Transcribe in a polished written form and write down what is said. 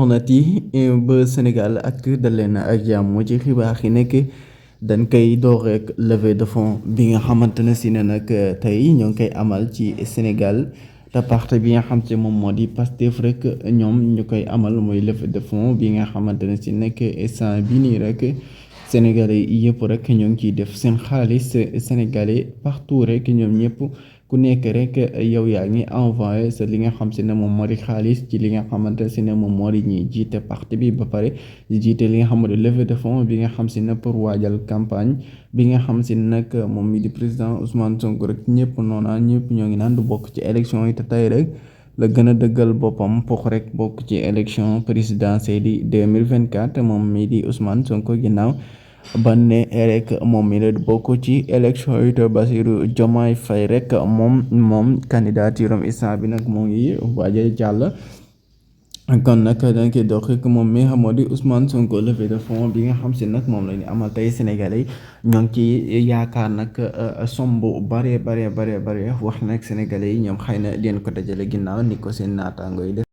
Honnête yi ba Sénégal ak dal leen ak jàmm ci xibaar yi nekk dañ koy door rek levée de fonds bi nga xamante ne si ne nag tey ñoo ngi koy amal ci Sénégal te parti bi nga xam te moom moo di Pastef rek ñoom ñu koy amal mooy levée de fonds bi nga xamante ne si nekk instant bi nii rek Sénégalais yëpp rek ñoo ngi ciy def seen xaalis Sénégalais partout rek ñoom ñëpp ku nekk rek yow yaa ngi envoyé sa li nga xam si ne moom moo di xaalis ci li nga xamante si ne moom moo di ñuy jiite parti bi ba pare jiite li nga xam ne levée de fonds bi nga xam si ne pour waajal campagne bi nga xam si nag moom mi di président Ousmane Sonko rek ñëpp noona ñëpp ñoo ngi naan du bokk ci élection yi te tey rek la gën a dëggal boppam pour rek bokk ci élection présidentielle yi 2024 moom mi di Ousmane Sonko ginnaaw ba ne rek moom mi la bokk ci élection yi te Bassirou Diomaye Faye rek moom candidature am instant bi nag moo ngi waaja jàll kon nag dañ koy dox rek moom mi moo di Ousmane Sonko levée de fonds bi nga xam si nag moom la ñu amal tey Sénégalais ñoo ngi ci yaakaar nag somb bare wax nag Sénégalais yi ñoom xëy na leen ko dajale ginnaaw ni ko seen naataango yi def